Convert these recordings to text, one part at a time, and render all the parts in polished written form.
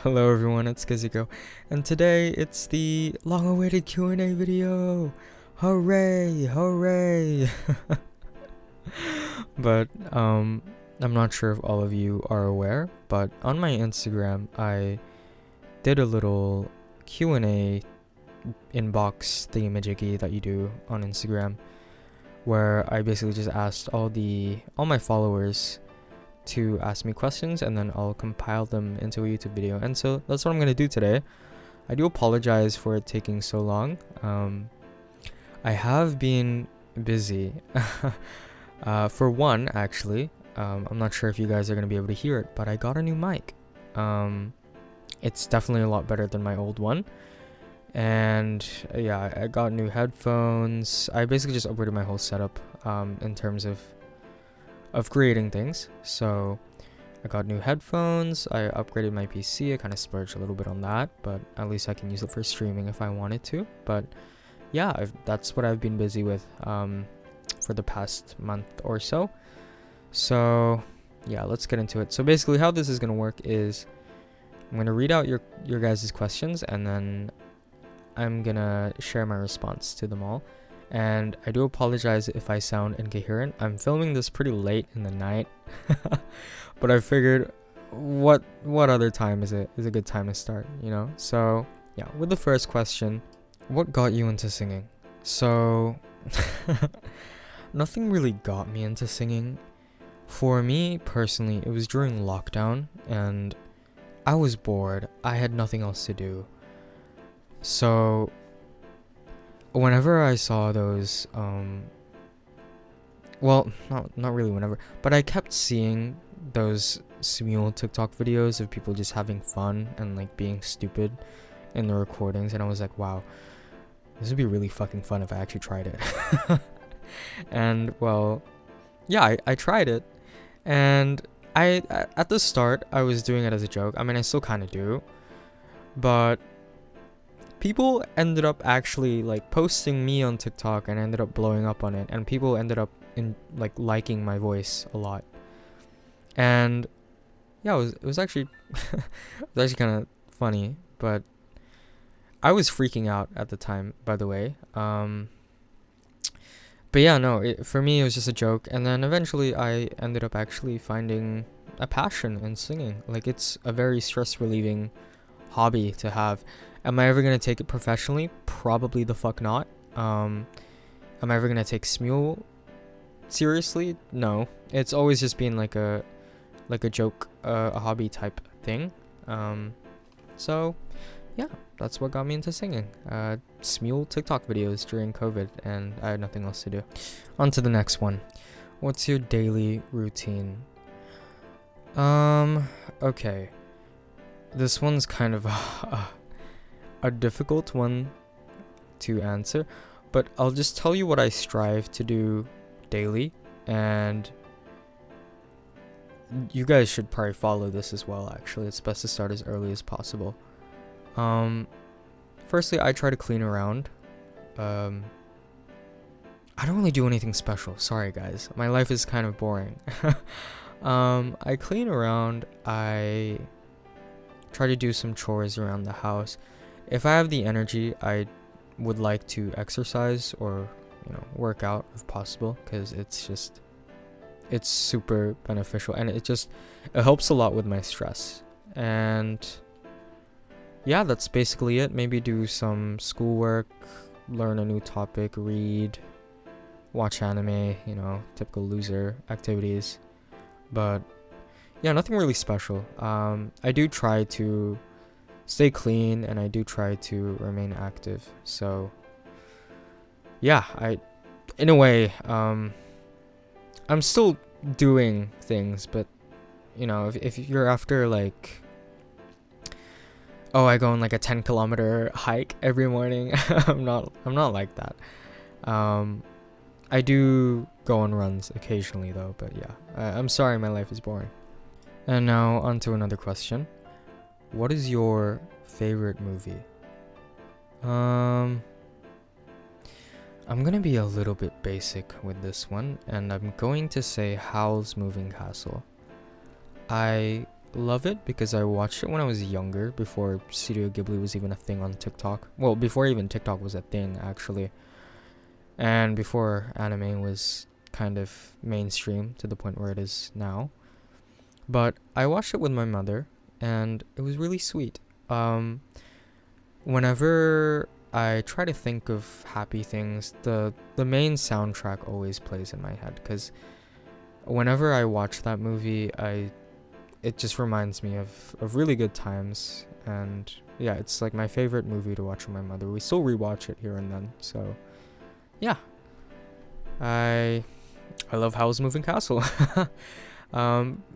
Hello everyone, it's Kiszuko, and today it's the long-awaited Q&A video. Hooray, hooray. But I'm not sure if all of you are aware, but on my Instagram I did a little Q&A inbox thingamajiggy that you do on Instagram, where I basically just asked all my followers to ask me questions, and then I'll compile them into a YouTube video. And so that's what I'm gonna do today. I do apologize for it taking so long. I have been busy. For one, actually, I'm not sure if you guys are gonna be able to hear it, but I got a new mic. It's definitely a lot better than my old one. And yeah, I got new headphones. I basically just upgraded my whole setup in terms of creating things. So I got new headphones, I upgraded my PC. I kind of splurged a little bit on that, but at least I can use it for streaming if I wanted to. But yeah, that's what I've been busy with for the past month or so. So yeah, let's get into it. So basically how this is going to work is I'm going to read out your guys' questions, and then I'm going to share my response to them all. And I do apologize if I sound incoherent. I'm filming this pretty late in the night, but I figured what other time is a good time to start, you know? So yeah, with the first question, what got you into singing? So nothing really got me into singing. For me personally, it was during lockdown and I was bored. I had nothing else to do. So whenever I saw those, well, not really whenever, but I kept seeing those smule TikTok videos of people just having fun and like being stupid in the recordings, and I was like, wow, this would be really fucking fun if I actually tried it. And well, yeah, I tried it, and at the start I was doing it as a joke. I mean, I still kind of do, but people ended up actually like posting me on TikTok, and I ended up blowing up on it, and people ended up liking my voice a lot. And yeah, it was actually it was actually kind of funny, but I was freaking out at the time, by the way. But yeah, no, for me it was just a joke, and then eventually I ended up actually finding a passion in singing. Like, it's a very stress relieving hobby to have. Am I ever gonna take it professionally? Probably the fuck not. Am I ever gonna take smule seriously? No. It's always just been like a joke, a hobby type thing. So yeah, that's what got me into singing. Smule TikTok videos during COVID, and I had nothing else to do. On to the next one. What's your daily routine? Okay. This one's kind of a difficult one to answer, but I'll just tell you what I strive to do daily, and you guys should probably follow this as well. Actually, it's best to start as early as possible. Firstly, I try to clean around. I don't really do anything special, sorry guys, my life is kind of boring. I clean around, I try to do some chores around the house. If I have the energy, I would like to exercise or, work out if possible, because it's super beneficial, and it helps a lot with my stress. And yeah, that's basically it. Maybe do some schoolwork, learn a new topic, read, watch anime, typical loser activities. But yeah, nothing really special. I do try to stay clean, and I do try to remain active. So yeah, in a way, I'm still doing things, but if you're after like, oh, I go on like a 10-kilometer hike every morning, I'm not like that. I do go on runs occasionally though, but yeah, I'm sorry, my life is boring. And now on to another question. What is your favorite movie? I'm gonna be a little bit basic with this one, and I'm going to say Howl's Moving Castle. I love it because I watched it when I was younger, before Studio Ghibli was even a thing on TikTok. Well, before even TikTok was a thing, actually. And before anime was kind of mainstream to the point where it is now. But I watched it with my mother, and it was really sweet. Whenever I try to think of happy things, the main soundtrack always plays in my head, because whenever I watch that movie, it just reminds me of really good times. And yeah, it's like my favorite movie to watch with my mother. We still rewatch it here and then. So yeah, I love Howl's Moving Castle.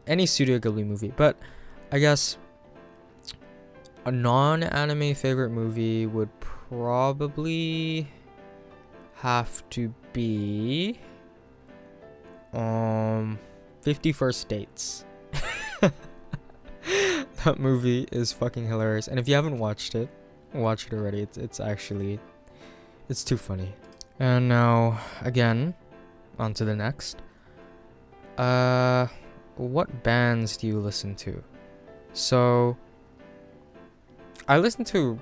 Any Studio Ghibli movie, but I guess a non-anime favorite movie would probably have to be 50 First Dates. That movie is fucking hilarious, and if you haven't watched it, watch it already. It's actually, it's too funny. And now again, on to the next. What bands do you listen to? So I listen to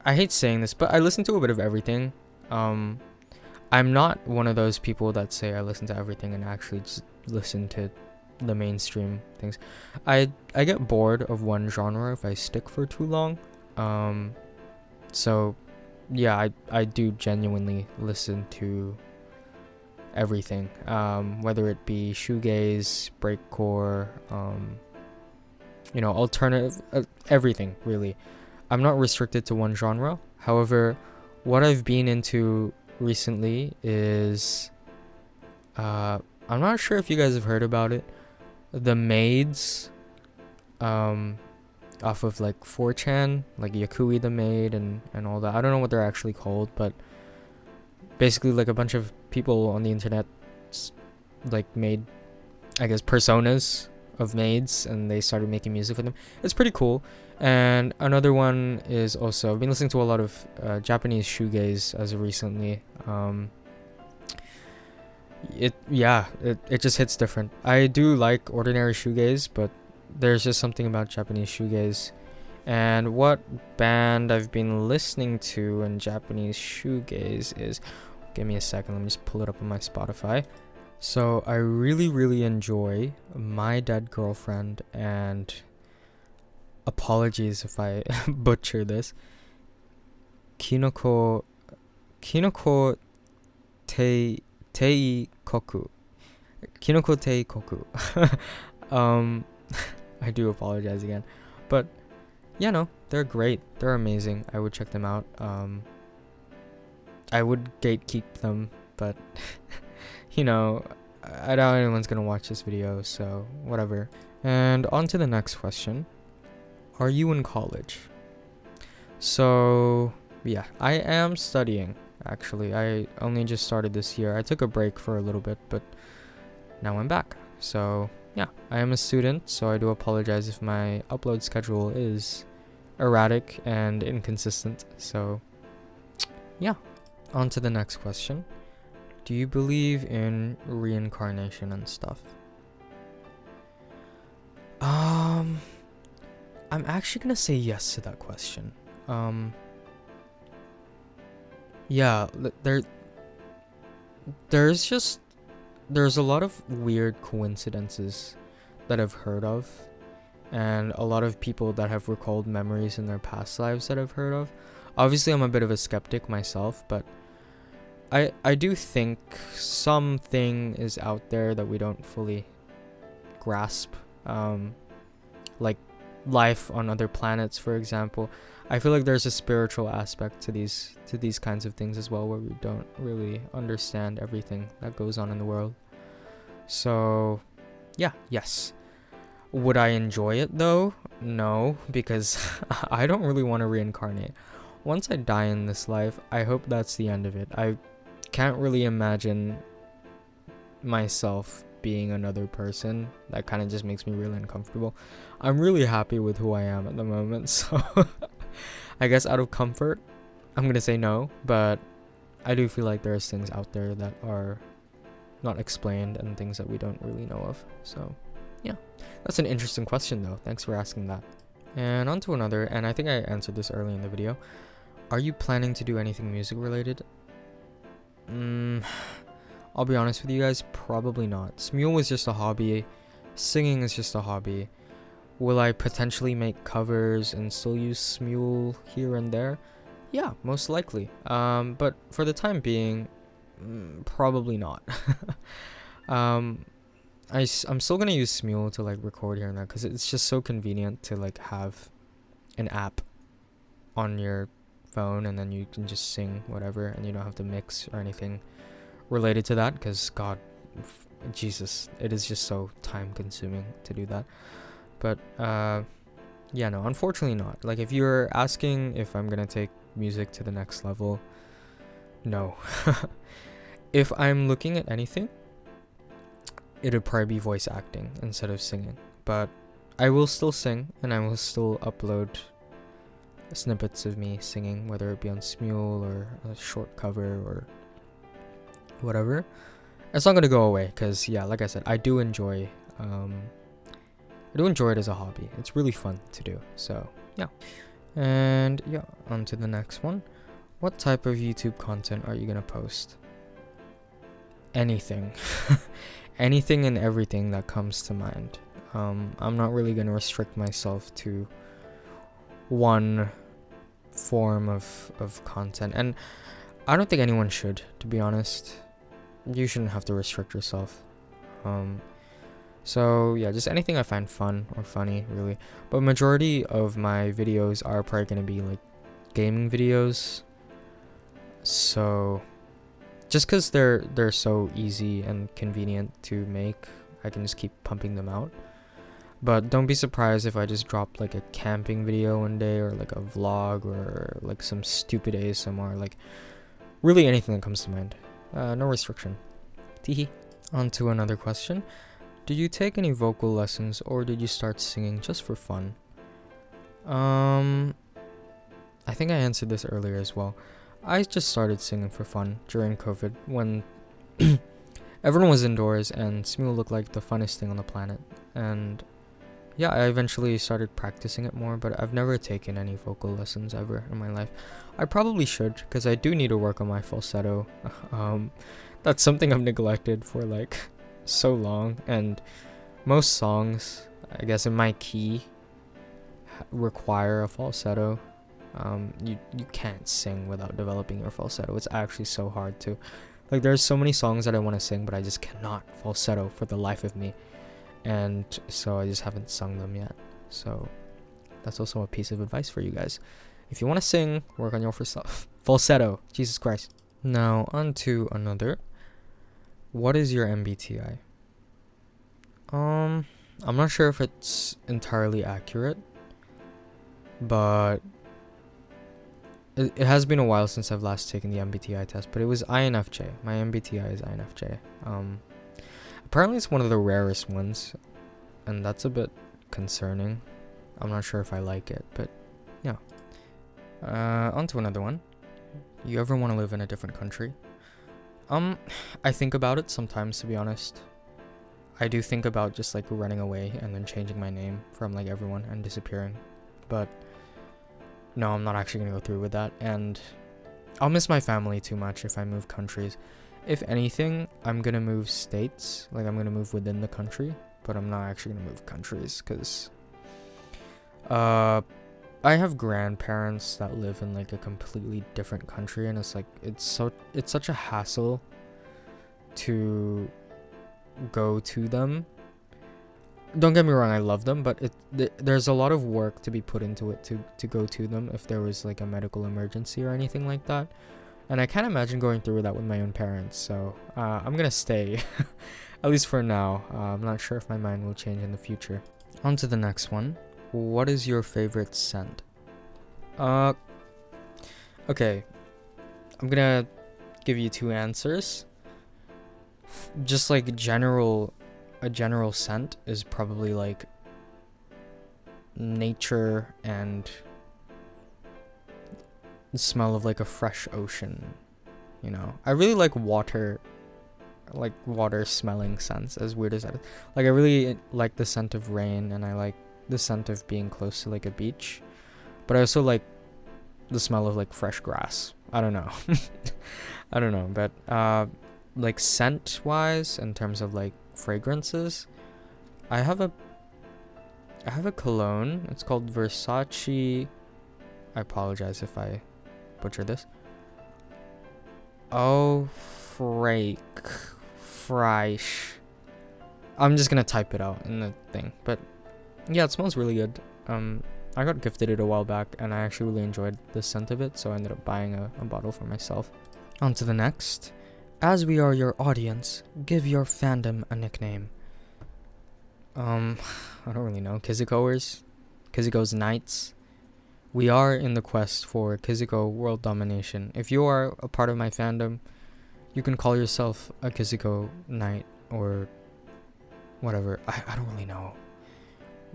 I hate saying this, but I listen to a bit of everything. I'm not one of those people that say I listen to everything and actually just listen to the mainstream things. I get bored of one genre if I stick for too long. So yeah, I do genuinely listen to everything. Whether it be shoegaze, breakcore, alternative, everything really. I'm not restricted to one genre. However, what I've been into recently is, I'm not sure if you guys have heard about it. The Maids, off of like 4chan, like Yakui the Maid and all that. I don't know what they're actually called, but basically like a bunch of people on the internet like made, I guess, personas of maids, and they started making music for them. It's pretty cool. And another one is also, I've been listening to a lot of Japanese shoegaze as of recently. It just hits different. I do like ordinary shoegaze, but there's just something about Japanese shoegaze. And what band I've been listening to in Japanese shoegaze is, give me a second, let me just pull it up on my Spotify. So I really, really enjoy My Dead Girlfriend, and apologies if I butcher this, Kinoko Teikoku. Kinoko Teikoku. I do apologize again. But yeah, no, they're great. They're amazing. I would check them out. I would gatekeep them, but I doubt anyone's gonna watch this video, so whatever. And on to the next question. Are you in college? So yeah, I am studying, actually. I only just started this year. I took a break for a little bit, but now I'm back. So yeah, I am a student, so I do apologize if my upload schedule is erratic and inconsistent. So yeah, on to the next question. Do you believe in reincarnation and stuff? I'm actually gonna say yes to that question. Yeah, there's a lot of weird coincidences that I've heard of, and a lot of people that have recalled memories in their past lives that I've heard of. Obviously, I'm a bit of a skeptic myself, but I do think something is out there that we don't fully grasp, like life on other planets, for example. I feel like there's a spiritual aspect to these kinds of things as well, where we don't really understand everything that goes on in the world. So yeah, yes. Would I enjoy it though? No, because I don't really want to reincarnate. Once I die in this life, I hope that's the end of it. I can't really imagine myself being another person. That kind of just makes me really uncomfortable. I'm really happy with who I am at the moment, so I guess out of comfort, I'm gonna say no, but I do feel like there's things out there that are not explained and things that we don't really know of. So yeah, that's an interesting question though. Thanks for asking that. And on to another, and I think I answered this early in the video. Are you planning to do anything music related? I'll be honest with you guys, probably not. Smule was just a hobby. Singing is just a hobby. Will I potentially make covers and still use Smule here and there? Yeah, most likely. But for the time being, probably not. I'm still gonna use Smule to like record here and there because it's just so convenient to like have an app on your phone and then you can just sing whatever and you don't have to mix or anything related to that because God, Jesus, it is just so time consuming to do that. But yeah, no, unfortunately not. Like if you're asking if I'm gonna take music to the next level, no. If I'm looking at anything, it'd probably be voice acting instead of singing. But I will still sing and I will still upload snippets of me singing, whether it be on Smule or a short cover or whatever. It's not gonna go away because yeah, like I said, I do enjoy it as a hobby. It's really fun to do. So yeah. And yeah, on to the next one. What type of YouTube content are you gonna post? Anything. Anything and everything that comes to mind. I'm not really gonna restrict myself to one form of content, and I don't think anyone should, to be honest. You shouldn't have to restrict yourself. So yeah, just anything I find fun or funny, really. But majority of my videos are probably gonna be like gaming videos. So just because they're so easy and convenient to make, I can just keep pumping them out. But don't be surprised if I just drop like a camping video one day or like a vlog or like some stupid ASMR, like really anything that comes to mind. No restriction. Teehee. On to another question. Did you take any vocal lessons or did you start singing just for fun? I think I answered this earlier as well. I just started singing for fun during COVID when everyone was indoors and Smule looked like the funnest thing on the planet. And yeah, I eventually started practicing it more, but I've never taken any vocal lessons ever in my life. I probably should, because I do need to work on my falsetto. That's something I've neglected for like so long, and most songs, I guess in my key, require a falsetto. You can't sing without developing your falsetto. It's actually so hard to, like, there's so many songs that I want to sing, but I just cannot falsetto for the life of me. And so I just haven't sung them yet. So that's also a piece of advice for you guys. If you want to sing, work on your falsetto. Jesus Christ. Now on to another. What is your MBTI? I'm not sure if it's entirely accurate, but it has been a while since I've last taken the MBTI test, but it was INFJ. My MBTI is INFJ. Apparently it's one of the rarest ones, and that's a bit concerning. I'm not sure if I like it, but yeah. On to another one. You ever want to live in a different country? I think about it sometimes, to be honest. I do think about just like running away and then changing my name from like everyone and disappearing. But no, I'm not actually gonna go through with that, and I'll miss my family too much if I move countries. If anything, I'm gonna move states, like I'm gonna move within the country, but I'm not actually gonna move countries, because I have grandparents that live in like a completely different country, and it's like it's such a hassle to go to them. Don't get me wrong, I love them, but there's a lot of work to be put into it to go to them if there was like a medical emergency or anything like that. And I can't imagine going through that with my own parents, so I'm gonna stay, at least for now. I'm not sure if my mind will change in the future. On to the next one. What is your favorite scent? Okay, I'm gonna give you two answers. Just like a general scent is probably like nature and the smell of like a fresh ocean, you know. I really like water like water smelling scents, as weird as that is. Like I really like the scent of rain, and I like the scent of being close to like a beach, but I also like the smell of like fresh grass. I don't know. I don't know, but like scent wise, in terms of like fragrances, I have a cologne. It's called Versace. I apologize if I butcher this. Oh, fresh. I'm just gonna type it out in the thing, but yeah, it smells really good. I got gifted it a while back, and I actually really enjoyed the scent of it, so I ended up buying a bottle for myself. On to the next. As we are your audience, give your fandom a nickname. I don't really know. Kiszukoers? Kiszuko's Knights? We are in the quest for Kiszuko world domination. If you are a part of my fandom, you can call yourself a Kiszuko Knight, or whatever. I don't really know.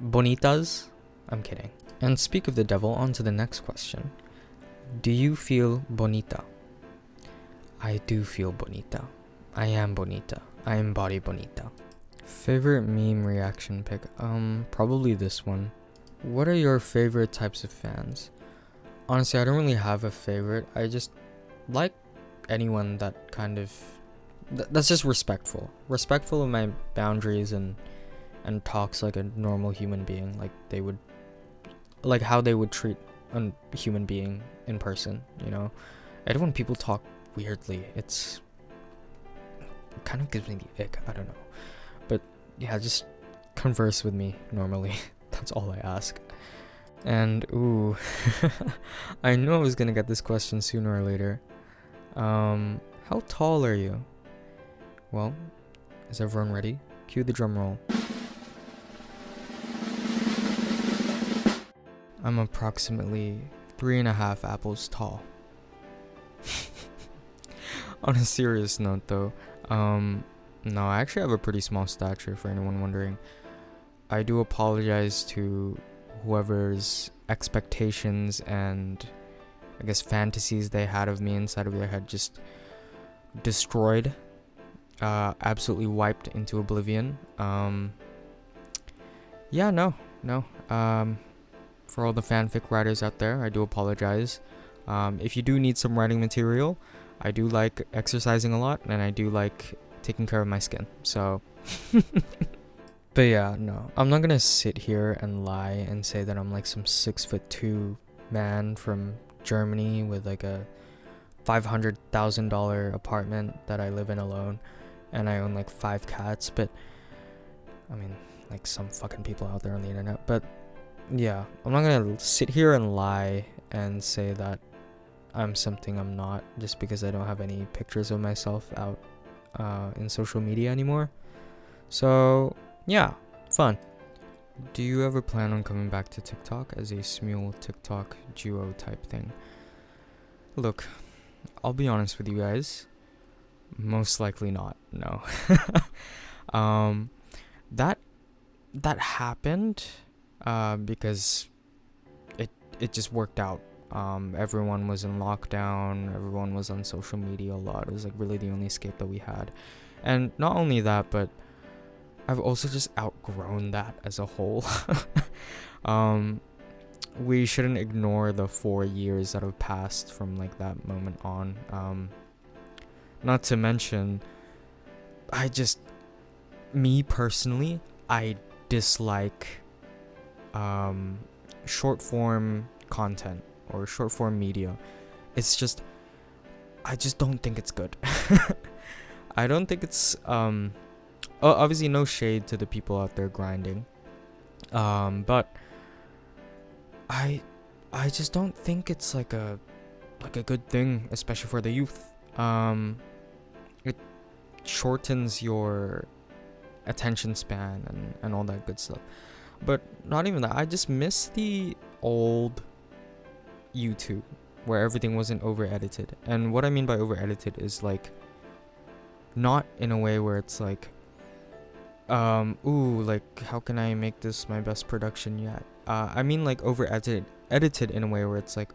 Bonitas? I'm kidding. And speak of the devil, on to the next question. Do you feel bonita? I do feel bonita. I am bonita. I embody bonita. Favorite meme reaction pic? Probably this one. What are your favorite types of fans? Honestly, I don't really have a favorite. I just like anyone that kind of that's just respectful of my boundaries, and talks like a normal human being, like they would, like how they would treat a human being in person, you know. I don't want people talk weirdly. It kind of gives me the ick. I don't know, but yeah, just converse with me normally. That's all I ask. And ooh, I knew I was gonna get this question sooner or later. How tall are you? Well, is everyone ready? Cue the drum roll. I'm approximately 3.5 apples tall. On a serious note though, no, I actually have a pretty small stature, for anyone wondering. I do apologize to whoever's expectations and I guess fantasies they had of me inside of their head just destroyed, absolutely wiped into oblivion. Yeah, no. For all the fanfic writers out there, I do apologize. If you do need some writing material, I do like exercising a lot, and I do like taking care of my skin, so but yeah, no, I'm not gonna sit here and lie and say that I'm like some 6'2" man from Germany with like a $500,000 apartment that I live in alone, and I own like 5 cats. But I mean, like some fucking people out there on the internet. But yeah, I'm not gonna sit here and lie and say that I'm something I'm not just because I don't have any pictures of myself out in social media anymore. So yeah, fun. Do you ever plan on coming back to TikTok as a smule TikTok duo type thing? Look, I'll be honest with you guys. Most likely not. No. That happened because it just worked out. Everyone was in lockdown. Everyone was on social media a lot. It was like really the only escape that we had. And not only that, but I've also just outgrown that as a whole. We shouldn't ignore the 4 years that have passed from like that moment on. Not to mention, me personally, I dislike short form content or short form media. I just don't think it's good. I don't think it's obviously no shade to the people out there grinding, but I just don't think it's like a good thing, especially for the youth. It shortens your attention span and all that good stuff. But not even that, I just miss the old YouTube where everything wasn't over edited. And what I mean by over edited is like not in a way where it's like like how can I make this my best production yet. I mean like over edited in a way where it's like,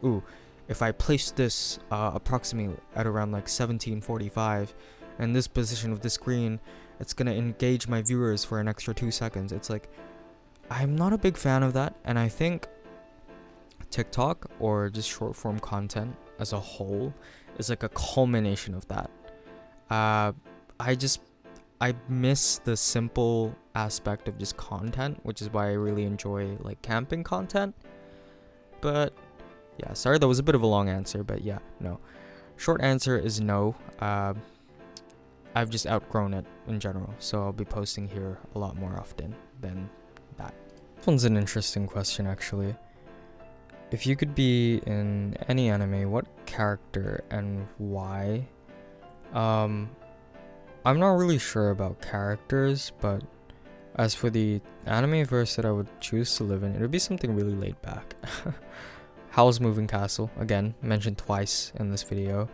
if I place this approximately at around like 17:45 and this position of the screen, it's gonna engage my viewers for an extra 2 seconds. It's like, I'm not a big fan of that, and I think TikTok or just short form content as a whole is like a culmination of that. I miss the simple aspect of just content, which is why I really enjoy like camping content. But yeah, sorry that was a bit of a long answer, but yeah, no. Short answer is no. I've just outgrown it in general, so I'll be posting here a lot more often than that. This one's an interesting question actually. If you could be in any anime, what character and why? I'm not really sure about characters, but as for the anime verse that I would choose to live in, it would be something really laid back. Howl's Moving Castle, again, mentioned twice in this video.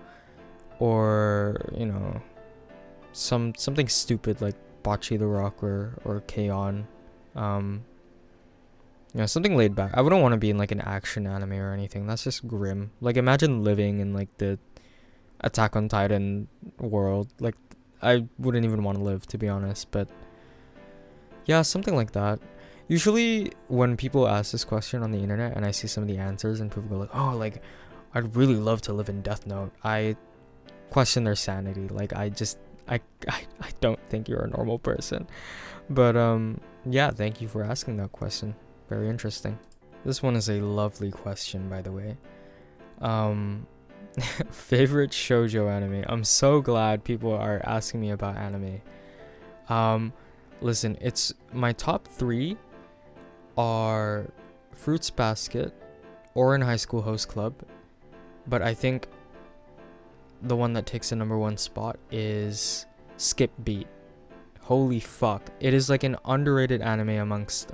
Or, you know, something stupid like Bocce the Rock or K-On! You know, something laid back. I wouldn't want to be in like an action anime or anything. That's just grim. Like, imagine living in like the Attack on Titan world. Like, I wouldn't even want to live, to be honest. But yeah, something like that. Usually when people ask this question on the internet and I see some of the answers and people go like, oh, like, I'd really love to live in Death Note, I question their sanity. Like, I don't think you're a normal person. But yeah, thank you for asking that question. Very interesting. This one is a lovely question, by the way. Favorite shoujo anime. I'm so glad people are asking me about anime. Listen, it's my top 3 are Fruits Basket, Ouran High School Host Club, but I think the one that takes the #1 spot is Skip Beat. Holy fuck. It is like an underrated anime amongst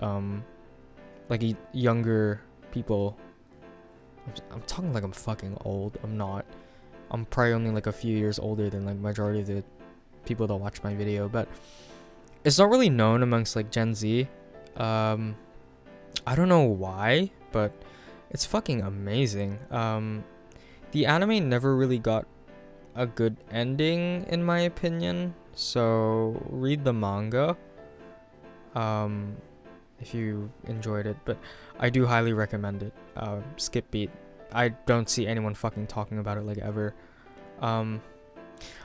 like younger people. I'm talking like I'm fucking old. I'm not. I'm probably only like a few years older than like majority of the people that watch my video, but it's not really known amongst like Gen Z. I don't know why, but it's fucking amazing. The anime never really got a good ending in my opinion, so read the manga if you enjoyed it, but I do highly recommend it. Skip Beat. I don't see anyone fucking talking about it like ever. I'm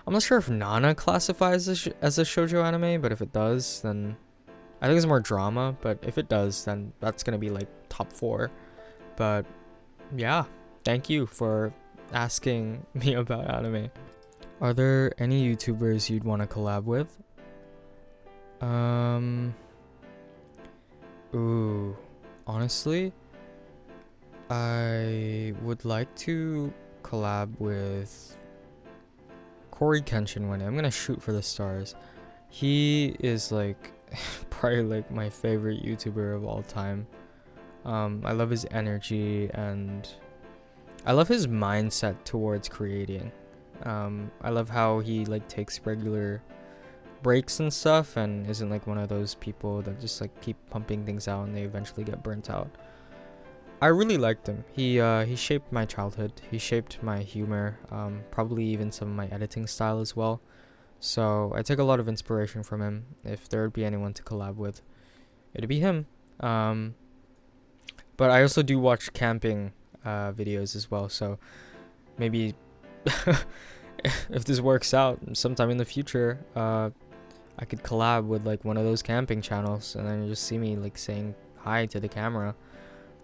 not sure if Nana classifies as a shoujo anime, but if it does, then I think it's more drama, but if it does, then that's gonna be like top 4. But yeah, thank you for asking me about anime. Are there any YouTubers you'd want to collab with? Ooh, honestly, I would like to collab with Corey Kenshin one day. I'm gonna shoot for the stars. He is like probably like my favorite YouTuber of all time. I love his energy and I love his mindset towards creating. I love how he like takes regular breaks and stuff and isn't like one of those people that just like keep pumping things out and they eventually get burnt out. I really liked him. He shaped my childhood. He shaped my humor, probably even some of my editing style as well. So I take a lot of inspiration from him. If there would be anyone to collab with, it'd be him. But I also do watch camping videos as well, so maybe if this works out sometime in the future, I could collab with like one of those camping channels and then you just see me like saying hi to the camera.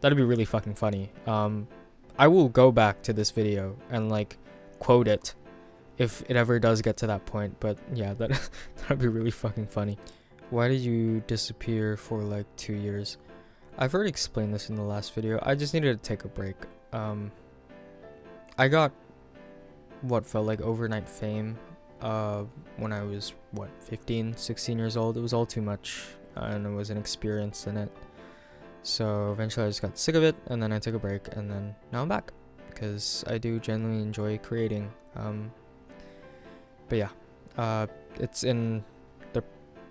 That'd be really fucking funny. I will go back to this video and like quote it if it ever does get to that point, but yeah, that'd be really fucking funny. Why did you disappear for like 2 years? I've already explained this in the last video. I just needed to take a break. I got what felt like overnight fame when I was 15, 16 years old. It was all too much and I wasn't experienced in it. So eventually I just got sick of it and then I took a break and then now I'm back because I do genuinely enjoy creating. But yeah, it's in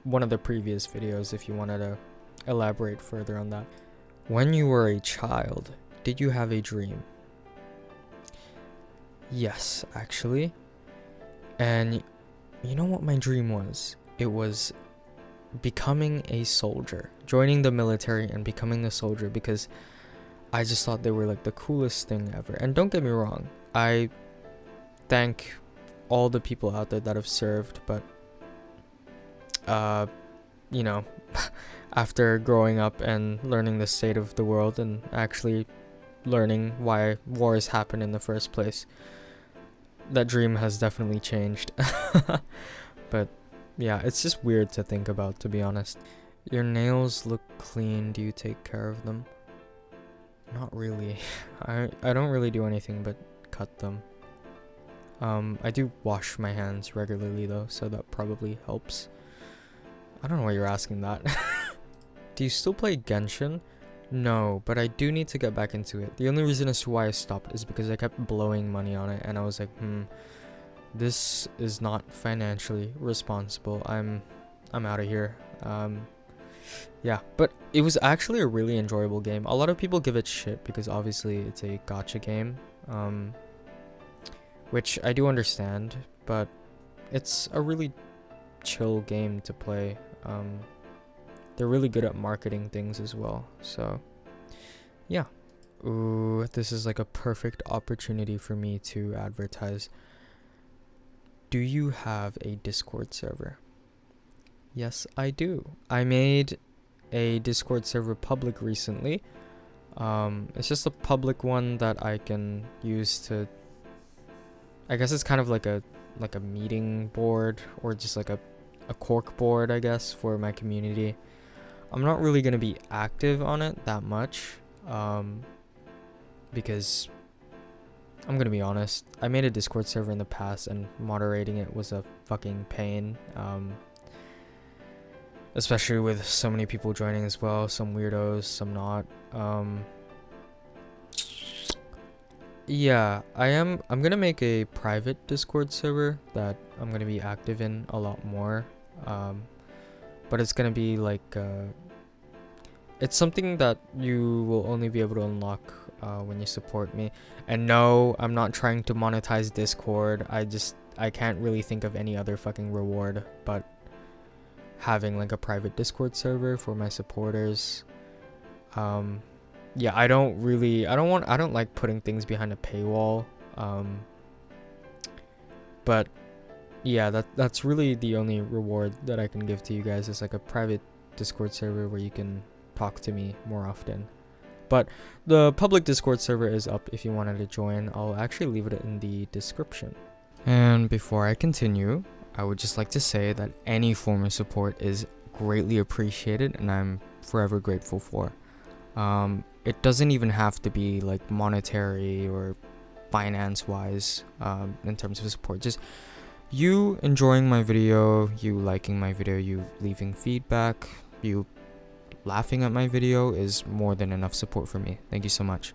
one of the previous videos if you wanted to elaborate further on that. When you were a child, did you have a dream? Yes, actually. And you know what my dream was? It was becoming a soldier, joining the military and becoming a soldier, because I just thought they were like the coolest thing ever. And don't get me wrong, I thank all the people out there that have served, but you know, after growing up and learning the state of the world and actually learning why wars happen in the first place, that dream has definitely changed. But yeah, it's just weird to think about, to be honest. Your nails look clean. Do you take care of them? Not really. I don't really do anything but cut them. I do wash my hands regularly though, so that probably helps. I don't know why you're asking that. Do you still play Genshin? No, but I do need to get back into it. The only reason as to why I stopped is because I kept blowing money on it, and I was like, this is not financially responsible. I'm out of here. Yeah, but it was actually a really enjoyable game. A lot of people give it shit because obviously it's a gacha game, which I do understand, but it's a really chill game to play. They're really good at marketing things as well, so yeah. Ooh, this is like a perfect opportunity for me to advertise. Do you have a Discord server? Yes, I do. I made a Discord server public recently. It's just a public one that I can use to, I guess it's kind of like a meeting board, or just like a cork board, I guess, for my community. I'm not really going to be active on it that much, because I'm going to be honest, I made a Discord server in the past and moderating it was a fucking pain, especially with so many people joining as well, some weirdos, some not. Yeah, I'm going to make a private Discord server that I'm going to be active in a lot more, but it's going to be like it's something that you will only be able to unlock when you support me. And no, I'm not trying to monetize Discord. I can't really think of any other fucking reward but having like a private Discord server for my supporters. Yeah, I don't like putting things behind a paywall. But yeah, that's really the only reward that I can give to you guys, is like a private Discord server where you can talk to me more often. But the public Discord server is up if you wanted to join. I'll actually leave it in the description. And before I continue, I would just like to say that any form of support is greatly appreciated and I'm forever grateful for. It doesn't even have to be like monetary or finance wise, in terms of support. Just you enjoying my video, you liking my video, you leaving feedback, you laughing at my video is more than enough support for me. Thank you so much.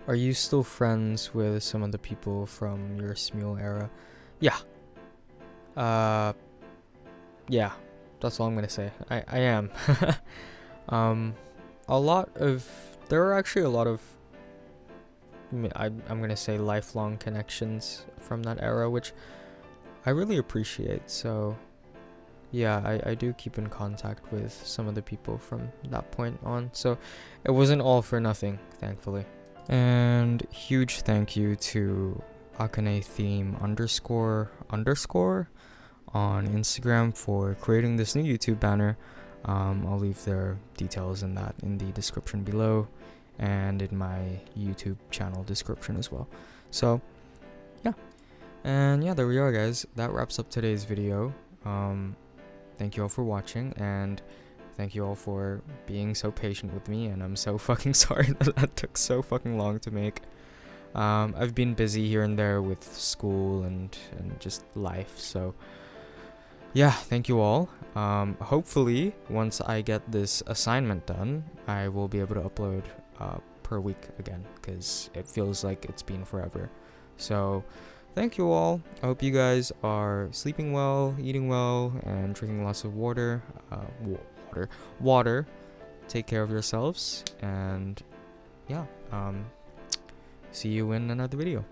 Are you still friends with some of the people from your Smule era? Yeah. Yeah. That's all I'm gonna say. I am. There are actually a lot of, I'm gonna say, lifelong connections from that era, which I really appreciate. So yeah, I do keep in contact with some of the people from that point on, so it wasn't all for nothing, thankfully. And huge thank you to Akane Theme __ on Instagram for creating this new YouTube banner. I'll leave their details in the description below and in my YouTube channel description as well. So yeah, and yeah, there we are, guys. That wraps up today's video. Thank you all for watching, and thank you all for being so patient with me, and I'm so fucking sorry that took so fucking long to make. I've been busy here and there with school and just life, so yeah, thank you all. Hopefully, once I get this assignment done, I will be able to upload per week again, because it feels like it's been forever. So thank you all. I hope you guys are sleeping well, eating well, and drinking lots of water. Water. Take care of yourselves, and yeah, see you in another video.